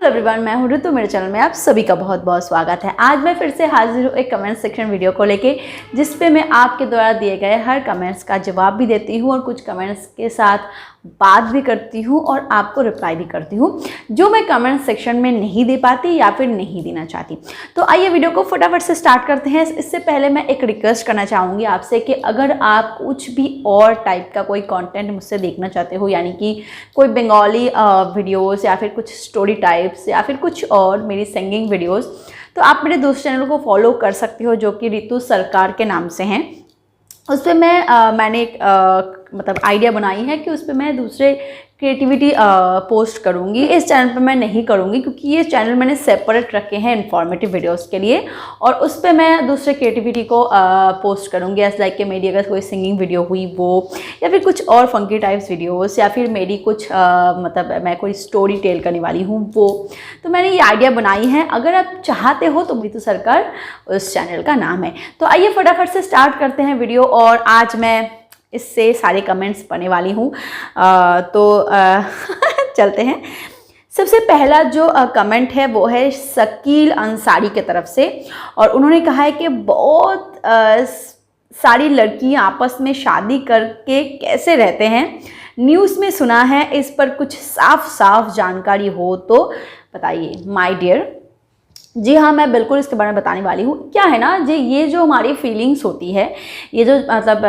Hello everyone, मैं हूँ ऋतु। मेरे चैनल में आप सभी का बहुत बहुत स्वागत है। आज मैं फिर से हाजिर हूँ एक कमेंट सेक्शन वीडियो को लेके, जिस पे मैं आपके द्वारा दिए गए हर कमेंट्स का जवाब भी देती हूँ और कुछ कमेंट्स के साथ बात भी करती हूँ और आपको रिप्लाई भी करती हूँ जो मैं कमेंट सेक्शन में नहीं दे पाती या फिर नहीं देना चाहती। तो आइए वीडियो को फटाफट से स्टार्ट करते हैं। इससे पहले मैं एक रिक्वेस्ट करना चाहूँगी आपसे कि अगर आप कुछ भी और टाइप का कोई कंटेंट मुझसे देखना चाहते हो, यानी कि कोई बंगाली वीडियोस या फिर कुछ स्टोरी टाइप्स या फिर कुछ और मेरी सिंगिंग वीडियोस, तो आप मेरे दूसरे चैनल को फॉलो कर सकते हो जो कि रितु सरकार के नाम से हैं। उस पर मैंने एक मतलब आइडिया बनाई है कि उस पर मैं दूसरे क्रिएटिविटी पोस्ट करूँगी। इस चैनल पर मैं नहीं करूँगी क्योंकि ये चैनल मैंने सेपरेट रखे हैं इन्फॉर्मेटिव वीडियोस के लिए, और उस पर मैं दूसरे क्रिएटिविटी को पोस्ट करूँगी। एज लाइक कि मेरी अगर कोई सिंगिंग वीडियो हुई वो, या फिर कुछ और फंकी टाइप्स वीडियोस, या फिर मेरी कुछ मतलब मैं कोई स्टोरी टेल करने वाली हूँ वो। तो मैंने ये आइडिया बनाई है। अगर आप चाहते हो तो रितु सरकार उस चैनल का नाम है। तो आइए फटाफट से स्टार्ट करते हैं वीडियो, और आज मैं इससे सारे कमेंट्स पढ़ने वाली हूँ। चलते हैं। सबसे पहला जो कमेंट है वो है शकील अंसारी की तरफ से, और उन्होंने कहा है कि बहुत सारी लड़कियां आपस में शादी करके कैसे रहते हैं, न्यूज़ में सुना है, इस पर कुछ साफ साफ जानकारी हो तो बताइए। माय डियर, जी हाँ, मैं बिल्कुल इसके बारे में बताने वाली हूँ। क्या है ना जी, ये जो हमारी फीलिंग्स होती है, ये जो मतलब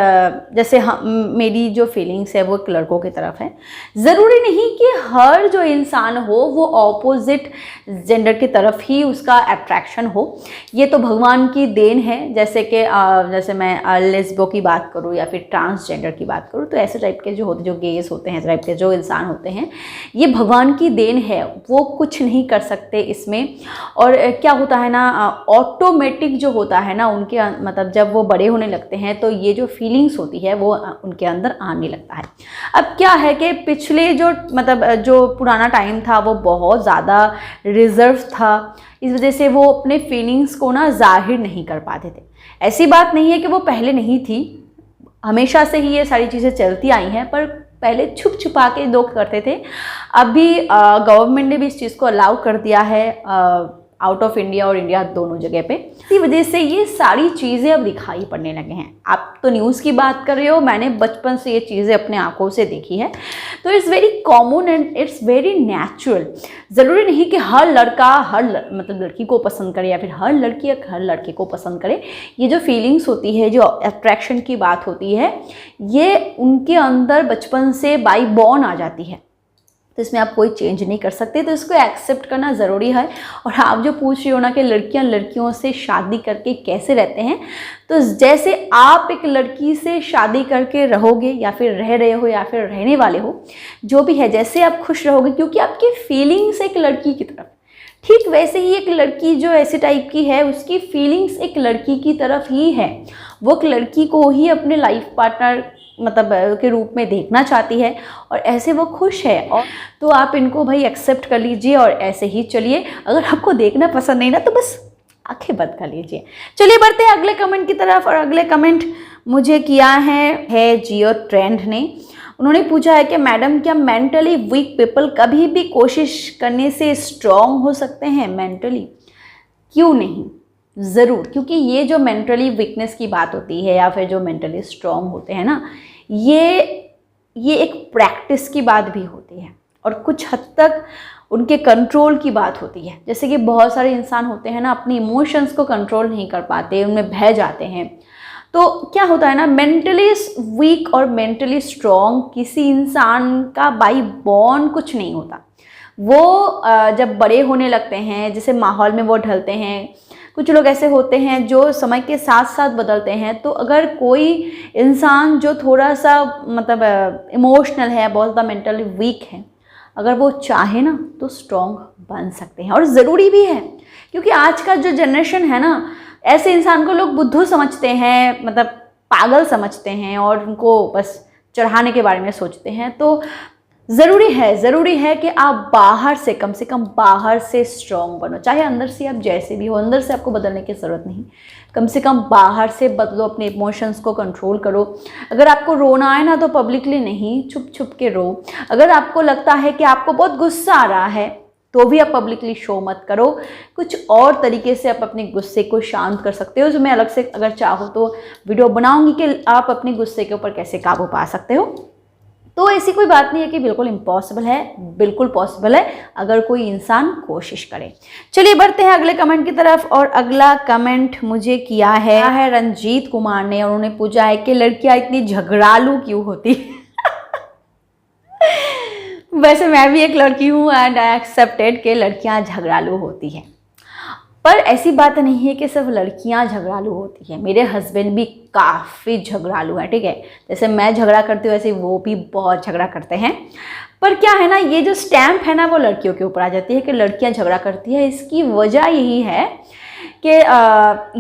जैसे मेरी जो फीलिंग्स है वो एक लड़कों की तरफ है। ज़रूरी नहीं कि हर जो इंसान हो वो ऑपोजिट जेंडर की तरफ ही उसका अट्रैक्शन हो। ये तो भगवान की देन है। जैसे कि जैसे मैं लेस्बो की बात करूँ या फिर ट्रांसजेंडर की बात करूँ, तो ऐसे टाइप के जो होते, जो गेस होते हैं, टाइप के जो इंसान होते हैं, ये भगवान की देन है। वो कुछ नहीं कर सकते इसमें। और क्या होता है ना, ऑटोमेटिक जो होता है ना उनके मतलब जब वो बड़े होने लगते हैं तो ये जो फीलिंग्स होती है वो उनके अंदर आने लगता है। अब क्या है कि पिछले जो मतलब जो पुराना टाइम था वो बहुत ज़्यादा रिजर्व था, इस वजह से वो अपने फीलिंग्स को ना जाहिर नहीं कर पाते थे। ऐसी बात नहीं है कि वो पहले नहीं थी, हमेशा से ही ये सारी चीज़ें चलती आई हैं, पर पहले छुप छुपा के लोग करते थे। अभी गवर्नमेंट ने भी इस चीज़ को अलाउ कर दिया है, आउट ऑफ इंडिया और इंडिया दोनों जगह पे। इसी वजह से ये सारी चीज़ें अब दिखाई पड़ने लगे हैं। आप तो न्यूज़ की बात कर रहे हो, मैंने बचपन से ये चीज़ें अपने आंखों से देखी है। तो it's very common and it's very natural. ज़रूरी नहीं कि हर लड़का मतलब लड़की को पसंद करे, या फिर हर लड़की या हर लड़के को पसंद करे। ये जो फीलिंग्स होती है, जो अट्रैक्शन की बात होती है, ये उनके अंदर बचपन से बाई बॉर्न आ जाती है। तो इसमें आप कोई चेंज नहीं कर सकते, तो इसको एक्सेप्ट करना ज़रूरी है। और आप जो पूछ रही हो ना कि लड़कियां लड़कियों से शादी करके कैसे रहते हैं, तो जैसे आप एक लड़की से शादी करके रहोगे या फिर रह रहे हो या फिर रहने वाले हो, जो भी है, जैसे आप खुश रहोगे क्योंकि आपकी फीलिंग्स एक लड़की की तरफ, ठीक वैसे ही एक लड़की जो ऐसे टाइप की है उसकी फीलिंग्स एक लड़की की तरफ ही है। वो एक लड़की को ही अपने लाइफ पार्टनर मतलब के रूप में देखना चाहती है, और ऐसे वो खुश है। और तो आप इनको भाई एक्सेप्ट कर लीजिए और ऐसे ही चलिए। अगर आपको देखना पसंद नहीं ना तो बस आंखें बंद कर लीजिए। चलिए बढ़ते हैं अगले कमेंट की तरफ, और अगले कमेंट मुझे किया है जियो ट्रेंड ने। उन्होंने पूछा है कि मैडम, क्या मेंटली वीक पीपल कभी भी कोशिश करने से स्ट्रॉन्ग हो सकते हैं मेंटली? क्यों नहीं, ज़रूर। क्योंकि ये जो मेंटली वीकनेस की बात होती है या फिर जो मेंटली स्ट्रॉन्ग होते हैं ना, ये एक प्रैक्टिस की बात भी होती है, और कुछ हद तक उनके कंट्रोल की बात होती है। जैसे कि बहुत सारे इंसान होते हैं ना, अपनी इमोशंस को कंट्रोल नहीं कर पाते, उनमें बह जाते हैं। तो क्या होता है ना, मेंटली वीक और मेंटली स्ट्रॉन्ग किसी इंसान का बाई बॉर्न कुछ नहीं होता। वो जब बड़े होने लगते हैं, जैसे माहौल में वो ढलते हैं। कुछ लोग ऐसे होते हैं जो समय के साथ साथ बदलते हैं। तो अगर कोई इंसान जो थोड़ा सा मतलब इमोशनल है, बहुत ज़्यादा मेंटली वीक है, अगर वो चाहे ना तो स्ट्रॉन्ग बन सकते हैं। और ज़रूरी भी है, क्योंकि आज का जो जनरेशन है ना, ऐसे इंसान को लोग बुद्धू समझते हैं, मतलब पागल समझते हैं, और उनको बस चढ़ाने के बारे में सोचते हैं। तो ज़रूरी है कि आप बाहर से, कम से कम बाहर से स्ट्रॉन्ग बनो। चाहे अंदर से आप जैसे भी हो, अंदर से आपको बदलने की ज़रूरत नहीं, कम से कम बाहर से बदलो, अपने इमोशंस को कंट्रोल करो। अगर आपको रोना आए ना तो पब्लिकली नहीं, छुप छुप के रो। अगर आपको लगता है कि आपको बहुत गुस्सा आ रहा है तो भी आप पब्लिकली शो मत करो। कुछ और तरीके से आप अपने गुस्से को शांत कर सकते हो, जो मैं अलग से अगर चाहो तो वीडियो बनाऊंगी कि आप अपने गुस्से के ऊपर कैसे काबू पा सकते हो। तो ऐसी कोई बात नहीं है कि बिल्कुल इम्पॉसिबल है, बिल्कुल पॉसिबल है अगर कोई इंसान कोशिश करे। चलिए बढ़ते हैं अगले कमेंट की तरफ। और अगला कमेंट मुझे किया है रंजीत कुमार ने, और उन्होंने पूछा है कि लड़कियां इतनी झगड़ालू क्यों होती वैसे मैं भी एक लड़की हूँ एंड आई एक्सेप्टेड कि लड़कियां झगड़ालू होती हैं, पर ऐसी बात नहीं है कि सिर्फ लड़कियां झगड़ालू होती हैं। मेरे हस्बैंड भी काफ़ी झगड़ालू हैं, ठीक है। जैसे मैं झगड़ा करती हूँ वैसे वो भी बहुत झगड़ा करते हैं। पर क्या है ना, ये जो स्टैम्प है ना वो लड़कियों के ऊपर आ जाती है कि लड़कियां झगड़ा करती है। इसकी वजह यही है कि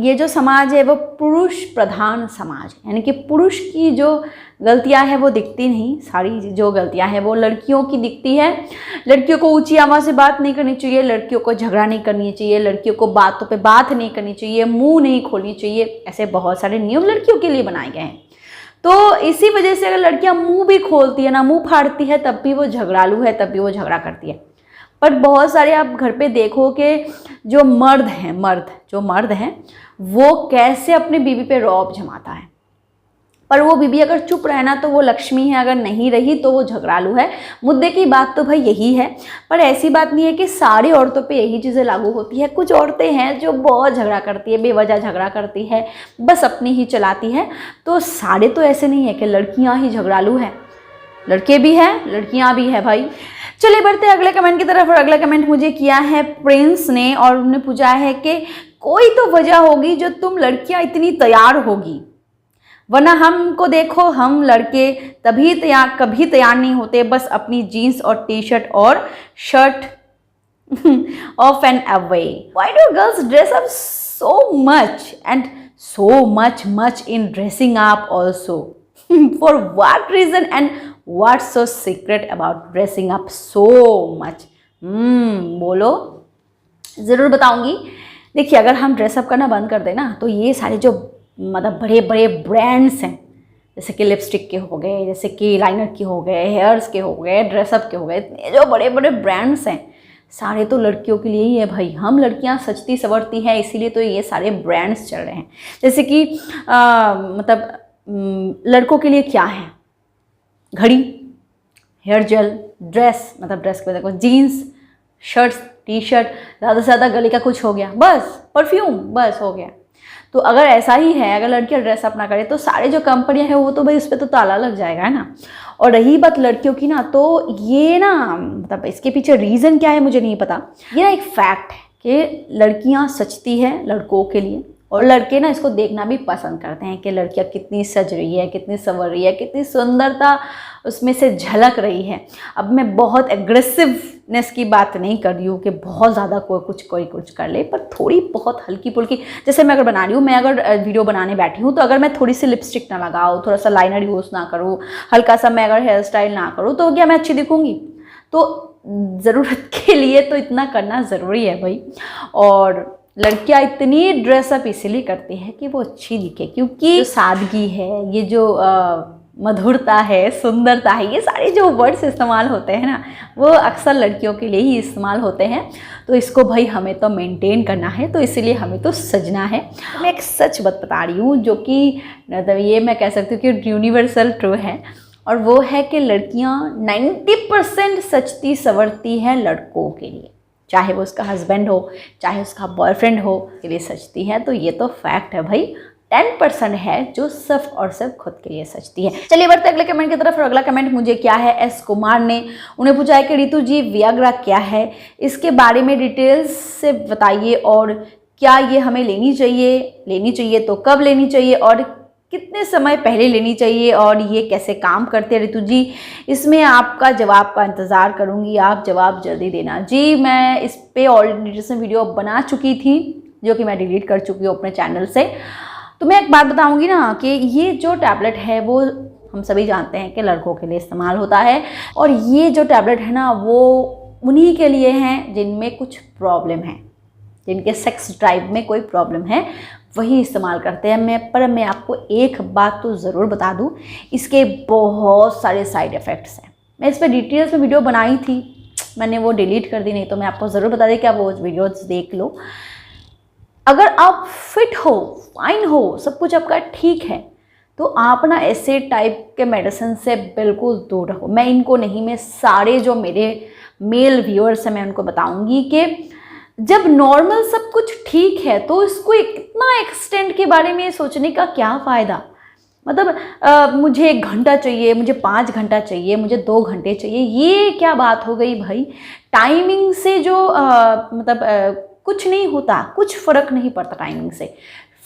ये जो समाज है वो पुरुष प्रधान समाज है, यानी कि पुरुष की जो गलतियां हैं वो दिखती नहीं, सारी जो गलतियां हैं वो लड़कियों की दिखती है। लड़कियों को ऊंची आवाज़ से बात नहीं करनी चाहिए, लड़कियों को झगड़ा नहीं करनी चाहिए, लड़कियों को बातों पे बात नहीं करनी चाहिए, मुंह नहीं खोलनी चाहिए। ऐसे बहुत सारे नियम लड़कियों के लिए बनाए गए हैं। तो इसी वजह से अगर लड़कियां मुंह भी खोलती है ना, मुंह फाड़ती है, तब भी वो झगड़ालू है, तब भी वो झगड़ा करती है। पर बहुत सारे आप घर पे देखो कि जो मर्द हैं वो कैसे अपनी बीवी पे रौब जमाता है, पर वो बीवी अगर चुप रहे ना तो वो लक्ष्मी है, अगर नहीं रही तो वो झगड़ालू है। मुद्दे की बात तो भाई यही है। पर ऐसी बात नहीं है कि सारी औरतों पे यही चीज़ें लागू होती है। कुछ औरतें हैं जो बहुत झगड़ा करती है, बेवजह झगड़ा करती है, बस अपनी ही चलाती है। तो सारे तो ऐसे नहीं है कि लड़कियां ही झगड़ालू हैं, लड़के भी हैं, लड़कियां भी हैं भाई। चलिए बढ़ते हैं अगले कमेंट की तरफ। और अगला कमेंट मुझे किया है प्रिंस ने, और उन्होंने पूछा है कि कोई तो वजह होगी जो तुम लड़कियां इतनी तैयार होगी, वरना हमको देखो, हम लड़के कभी तैयार नहीं होते, बस अपनी जीन्स और टी शर्ट और shirt off and away. Why do girls dress up so much and so much in dressing up also? For what reason and what's so secret about dressing up so much? बोलो, ज़रूर बताऊंगी। देखिए, अगर हम dress up करना बंद कर दें ना तो ये सारे जो मतलब बड़े बड़े ब्रांड्स हैं, जैसे कि लिपस्टिक के हो गए, जैसे कि लाइनर के हो गए, हेयर्स के हो गए, ड्रेसअप के हो गए, इतने जो बड़े बड़े ब्रांड्स हैं सारे तो लड़कियों के लिए ही है भाई। हम लड़कियां सजती संवरती हैं, इसीलिए तो ये सारे ब्रांड्स चल रहे हैं। जैसे कि लड़कों के लिए क्या है, घड़ी, हेयर जेल, ड्रेस, मतलब ड्रेस के देखो जीन्स, शर्ट्स, टी शर्ट, ज़्यादा से ज़्यादा गले का कुछ हो गया, बस परफ्यूम, बस हो गया। तो अगर ऐसा ही है, अगर लड़कियां ड्रेस अप ना करें तो सारे जो कंपनियां हैं वो तो भाई उस पर तो ताला लग जाएगा, है ना। और रही बात लड़कियों की ना, तो ये ना मतलब इसके पीछे रीज़न क्या है मुझे नहीं पता। ये ना एक फैक्ट है कि लड़कियां सजती हैं लड़कों के लिए, और लड़के ना इसको देखना भी पसंद करते हैं कि लड़कियां कितनी सज रही है, कितनी संवर रही है, कितनी सुंदरता उसमें से झलक रही है। अब मैं बहुत एग्रेसिवनेस की बात नहीं कर रही हूँ कि बहुत ज़्यादा कोई कुछ कर ले, पर थोड़ी बहुत हल्की फुल्की, जैसे मैं अगर बना रही हूँ, मैं अगर वीडियो बनाने बैठी हूँ तो अगर मैं थोड़ी सी लिपस्टिक ना लगाऊँ, थोड़ा सा लाइनर यूज़ ना करूँ, हल्का सा मैं अगर हेयर स्टाइल ना करूँ, तो क्या मैं अच्छी दिखूँगी? तो ज़रूरत के लिए तो इतना करना ज़रूरी है भाई। और लड़कियां इतनी ड्रेसअप इसीलिए करती है कि वो अच्छी दिखे, क्योंकि जो सादगी है, ये जो मधुरता है, सुंदरता है, ये सारे जो वर्ड्स इस्तेमाल होते हैं ना वो अक्सर लड़कियों के लिए ही इस्तेमाल होते हैं। तो इसको भाई हमें तो मेंटेन करना है, तो इसलिए हमें तो सजना है। मैं एक सच बात बता रही हूँ जो कि मतलब ये मैं कह सकती हूँ कि यूनिवर्सल ट्रू है, और वो है कि लड़कियाँ 90% सजती संवरती हैं लड़कों के लिए, चाहे वो उसका हस्बैंड हो, चाहे उसका बॉयफ्रेंड हो, के लिए सजती है। तो ये तो फैक्ट है भाई। 10% है जो सिर्फ और सिर्फ खुद के लिए सजती है। चलिए बढ़ते अगले कमेंट की तरफ। और अगला कमेंट मुझे क्या है एस कुमार ने, उन्हें पूछा है कि रितु जी वियाग्रा क्या है, इसके बारे में डिटेल्स से बताइए, और क्या ये हमें लेनी चाहिए तो कब लेनी चाहिए, और कितने समय पहले लेनी चाहिए, और ये कैसे काम करते हैं रितु जी? इसमें आपका जवाब का इंतज़ार करूँगी, आप जवाब जल्दी देना। जी, मैं इस पे ऑलरेडी डिटेल वीडियो बना चुकी थी जो कि मैं डिलीट कर चुकी हूँ अपने चैनल से। तो मैं एक बात बताऊँगी ना कि ये जो टैबलेट है वो हम सभी जानते हैं कि लड़कों के लिए इस्तेमाल होता है, और ये जो टैबलेट है ना वो उन्हीं के लिए हैं जिनमें कुछ प्रॉब्लम है, जिनके सेक्स ड्राइव में कोई प्रॉब्लम है, वही इस्तेमाल करते हैं। पर मैं आपको एक बात तो ज़रूर बता दूं, इसके बहुत सारे साइड इफ़ेक्ट्स हैं। मैं इस पर डिटेल्स में वीडियो बनाई थी, मैंने वो डिलीट कर दी, नहीं तो मैं आपको ज़रूर बता दें कि आप वो वीडियोज़ देख लो। अगर आप फिट हो, फाइन हो, सब कुछ आपका ठीक है, तो आप ना ऐसे टाइप के मेडिसिन से बिल्कुल दूर रहो। मैं इनको नहीं, मैं सारे जो मेरे मेल व्यूअर्स हैं मैं उनको बताऊंगी कि जब नॉर्मल सब कुछ ठीक है तो इसको इतना एक्सटेंड के बारे में सोचने का क्या फ़ायदा। मतलब मुझे 1 घंटा चाहिए, मुझे 5 घंटा चाहिए, मुझे 2 घंटे चाहिए, ये क्या बात हो गई भाई। टाइमिंग से जो कुछ नहीं होता, कुछ फ़र्क नहीं पड़ता टाइमिंग से।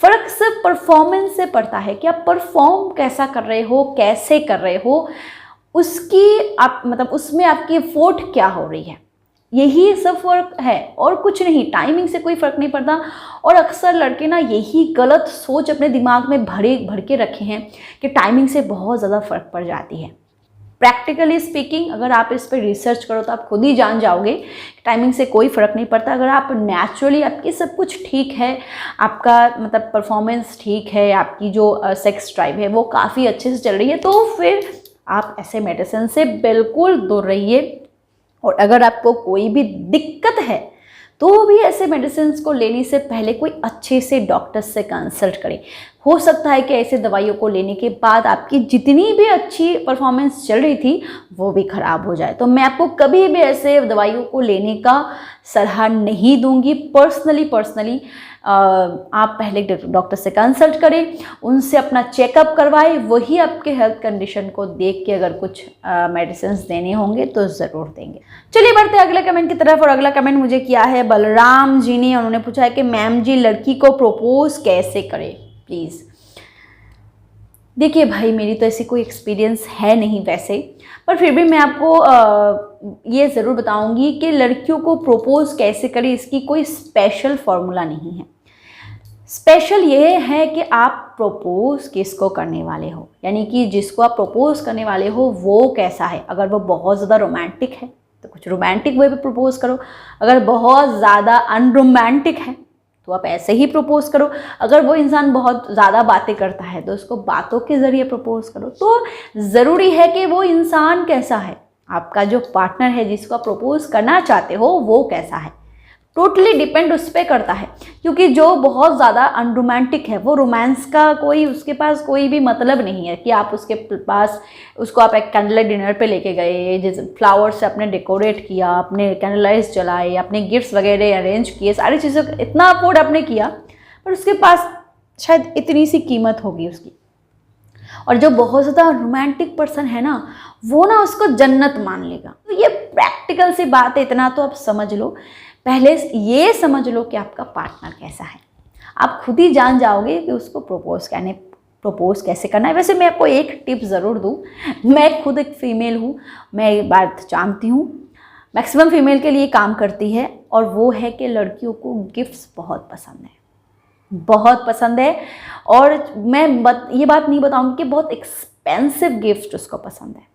फ़र्क सिर्फ परफॉर्मेंस से पड़ता है कि आप परफॉर्म कैसा कर रहे हो, कैसे कर रहे हो, उसकी आप उसमें आपकी एफर्ट क्या हो रही है, यही सब फ़र्क है और कुछ नहीं। टाइमिंग से कोई फ़र्क नहीं पड़ता। और अक्सर लड़के ना यही गलत सोच अपने दिमाग में भर के रखे हैं कि टाइमिंग से बहुत ज़्यादा फ़र्क पड़ जाती है। प्रैक्टिकली स्पीकिंग अगर आप इस पर रिसर्च करो तो आप खुद ही जान जाओगे कि टाइमिंग से कोई फ़र्क नहीं पड़ता। अगर आप नेचुरली, आपकी सब कुछ ठीक है, आपका परफॉर्मेंस ठीक है, आपकी जो सेक्स ड्राइव है वो काफ़ी अच्छे से चल रही है, तो फिर आप ऐसे मेडिसिन से बिल्कुल दूर रहिए। और अगर आपको कोई भी दिक्कत है तो भी ऐसे मेडिसिन को लेने से पहले कोई अच्छे से डॉक्टर से कंसल्ट करें। हो सकता है कि ऐसे दवाइयों को लेने के बाद आपकी जितनी भी अच्छी परफॉर्मेंस चल रही थी वो भी ख़राब हो जाए। तो मैं आपको कभी भी ऐसे दवाइयों को लेने का सलाह नहीं दूंगी। पर्सनली आप पहले डॉक्टर से कंसल्ट करें, उनसे अपना चेकअप करवाएं, वही आपके हेल्थ कंडीशन को देख के अगर कुछ मेडिसिन देने होंगे तो ज़रूर देंगे। चलिए बढ़ते हैं अगले कमेंट की तरफ। और अगला कमेंट मुझे किया है बलराम जी ने। उन्होंने पूछा है कि मैम जी, लड़की को प्रपोज कैसे करें प्लीज़। देखिए भाई, मेरी तो ऐसी कोई एक्सपीरियंस है नहीं वैसे, पर फिर भी मैं आपको ये ज़रूर बताऊंगी कि लड़कियों को प्रपोज कैसे करें, इसकी कोई स्पेशल फॉर्मूला नहीं है। स्पेशल ये है कि आप प्रपोज किसको करने वाले हो, यानी कि जिसको आप प्रपोज करने वाले हो वो कैसा है। अगर वो बहुत ज़्यादा रोमांटिक है तो कुछ रोमांटिक वे पे प्रपोज करो। अगर बहुत ज़्यादा अनरोमांटिक है तो आप ऐसे ही प्रपोज करो। अगर वो इंसान बहुत ज़्यादा बातें करता है तो उसको बातों के ज़रिए प्रपोज करो। तो ज़रूरी है कि वो इंसान कैसा है, आपका जो पार्टनर है जिसको आप प्रपोज करना चाहते हो वो कैसा है, टोटली डिपेंड उस पर करता है। क्योंकि जो बहुत ज़्यादा अनरोमांटिक है वो रोमांस का उसके पास कोई भी मतलब नहीं है कि आप उसके पास उसको आप एक कैंडल डिनर पे लेके गए, जैसे फ्लावर से आपने डेकोरेट किया, आपने कैंडल लाइट्स जलाए, आपने गिफ्ट्स वगैरह अरेंज किए, सारी चीज़ों इतना अफोर्ड आपने किया, पर उसके पास शायद इतनी सी कीमत होगी उसकी। और जो बहुत ज़्यादा रोमांटिक पर्सन है ना, वो ना उसको जन्नत मान लेगा। तो ये प्रैक्टिकल सी बात है, इतना तो आप समझ लो। पहले ये समझ लो कि आपका पार्टनर कैसा है, आप खुद ही जान जाओगे कि उसको प्रपोज कैसे करना है। वैसे मैं आपको एक टिप ज़रूर दूँ, मैं खुद एक फ़ीमेल हूँ, मैं ये बात जानती हूँ, मैक्सिमम फीमेल के लिए काम करती है, और वो है कि लड़कियों को गिफ्ट्स बहुत पसंद है, बहुत पसंद है। और मैं ये बात नहीं बताऊँगी कि बहुत एक्सपेंसिव गिफ्ट उसको पसंद है,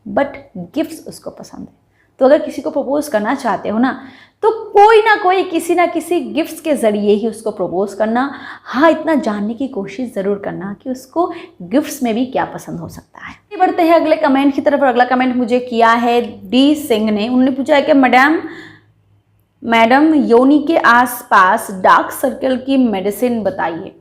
बट गिफ्ट्स उसको पसंद है। तो अगर किसी को प्रपोज करना चाहते हो ना, तो कोई ना कोई किसी ना किसी गिफ्ट्स के ज़रिए ही उसको प्रपोज करना। हाँ, इतना जानने की कोशिश ज़रूर करना कि उसको गिफ्ट्स में भी क्या पसंद हो सकता है। बढ़ते हैं अगले कमेंट की तरफ। और अगला कमेंट मुझे किया है डी सिंह ने। उन्होंने पूछा है कि मैडम योनि के आसपास डार्क सर्कल की मेडिसिन बताइए।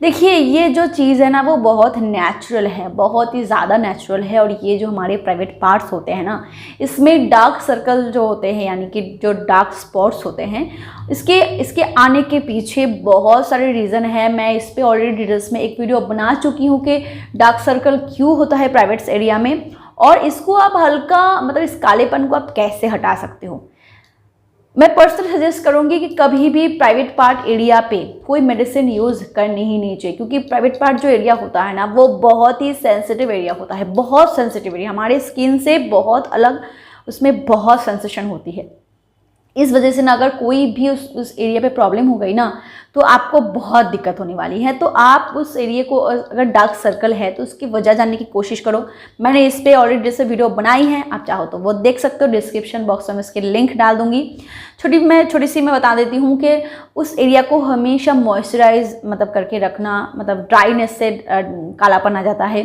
देखिए, ये जो चीज़ है ना वो बहुत नेचुरल है, बहुत ही ज़्यादा नेचुरल है। और ये जो हमारे प्राइवेट पार्ट्स होते हैं ना, इसमें डार्क सर्कल जो होते हैं, यानी कि जो डार्क स्पॉट्स होते हैं, इसके आने के पीछे बहुत सारे रीज़न है। मैं इस पर ऑलरेडी डिटेल्स में एक वीडियो बना चुकी हूँ कि डार्क सर्कल क्यों होता है प्राइवेट्स एरिया में, और इसको आप हल्का इस कालेपन को आप कैसे हटा सकते हो। मैं पर्सनली सजेस्ट करूंगी कि कभी भी प्राइवेट पार्ट एरिया पे कोई मेडिसिन यूज़ करनी ही नहीं चाहिए, क्योंकि प्राइवेट पार्ट जो एरिया होता है ना वो बहुत ही सेंसिटिव एरिया होता है, बहुत सेंसिटिव एरिया, हमारे स्किन से बहुत अलग, उसमें बहुत सेंसेशन होती है। इस वजह से ना अगर कोई भी उस एरिया पे प्रॉब्लम हो गई ना तो आपको बहुत दिक्कत होने वाली है। तो आप उस एरिया को, अगर डार्क सर्कल है तो उसकी वजह जानने की कोशिश करो। मैंने इस पर ऑलरेडी जैसे वीडियो बनाई है, आप चाहो तो वो देख सकते हो, डिस्क्रिप्शन बॉक्स में इसके लिंक डाल दूंगी। छोटी सी मैं बता देती हूँ कि उस एरिया को हमेशा मॉइस्चराइज करके रखना, ड्राइनेस से कालापन आ जाता है,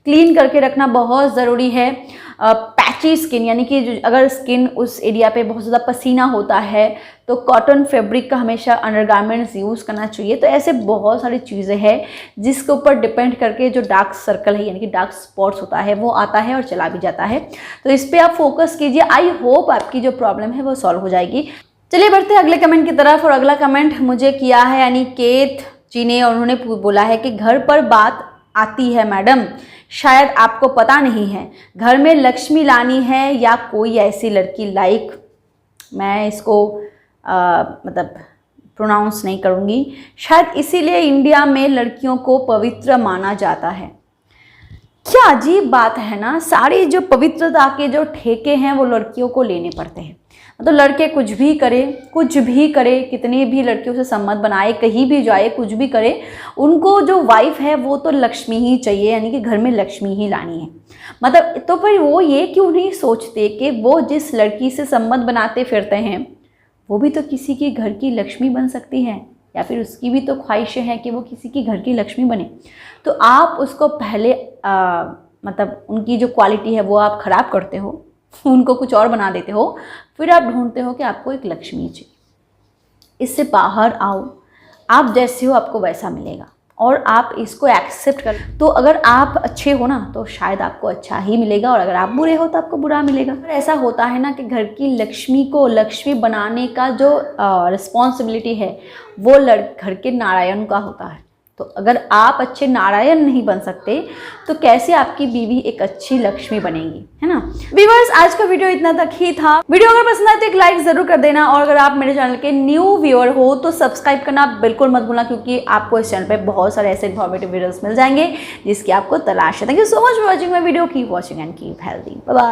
क्लीन करके रखना बहुत ज़रूरी है। पैची स्किन, यानी कि अगर स्किन उस एरिया पे बहुत ज़्यादा पसीना होता है तो कॉटन फैब्रिक का हमेशा अंडरगारमेंट्स यूज़ करना चाहिए। तो ऐसे बहुत सारी चीज़ें हैं जिसके ऊपर डिपेंड करके जो डार्क सर्कल है यानी कि डार्क स्पॉट्स होता है वो आता है और चला भी जाता है। तो इस पर आप फोकस कीजिए। आई होप आपकी जो प्रॉब्लम है वो सॉल्व हो जाएगी। चलिए बढ़ते हैं अगले कमेंट की तरफ। और अगला कमेंट मुझे किया है यानी केत जी ने, और उन्होंने बोला है कि घर पर बात आती है मैडम, शायद आपको पता नहीं है, घर में लक्ष्मी लानी है या कोई ऐसी लड़की लाइक, मैं इसको मतलब प्रोनाउंस नहीं करूँगी, शायद इसीलिए इंडिया में लड़कियों को पवित्र माना जाता है। क्या अजीब बात है ना, सारी जो पवित्रता के जो ठेके हैं वो लड़कियों को लेने पड़ते हैं। मतलब लड़के कुछ भी करे, कितनी भी लड़कियों से संबंध बनाए, कहीं भी जाए, कुछ भी करे, उनको जो वाइफ है वो तो लक्ष्मी ही चाहिए, यानी कि घर में लक्ष्मी ही लानी है। मतलब तो फिर वो ये क्यों नहीं सोचते कि वो जिस लड़की से संबंध बनाते फिरते हैं वो भी तो किसी के घर की लक्ष्मी बन सकती है, या फिर उसकी भी तो ख्वाहिशें हैं कि वो किसी की घर की लक्ष्मी बने। तो आप उसको पहले मतलब उनकी जो क्वालिटी है वो आप ख़राब करते हो, उनको कुछ और बना देते हो, फिर आप ढूंढते हो कि आपको एक लक्ष्मी चाहिए। इससे बाहर आओ, आप जैसे हो आपको वैसा मिलेगा और आप इसको एक्सेप्ट कर। तो अगर आप अच्छे हो ना तो शायद आपको अच्छा ही मिलेगा, और अगर आप बुरे हो तो आपको बुरा मिलेगा। ऐसा होता है ना कि घर की लक्ष्मी को लक्ष्मी बनाने का जो रिस्पॉन्सिबिलिटी है वो घर के नारायण का होता है। तो अगर आप अच्छे नारायण नहीं बन सकते तो कैसे आपकी बीवी एक अच्छी लक्ष्मी बनेगी, है ना। व्यूअर्स, आज का वीडियो इतना तक ही था। वीडियो अगर पसंद आए तो एक लाइक जरूर कर देना, और अगर आप मेरे चैनल के न्यू व्यूअर हो तो सब्सक्राइब करना बिल्कुल मत भूलना, क्योंकि आपको इस चैनल पे बहुत सारे ऐसे इन्फॉर्मेटिव वीडियोस मिल जाएंगे जिसकी आपको तलाश है। Thank you so much for watching my video. Keep watching and keep healthy. Bye bye.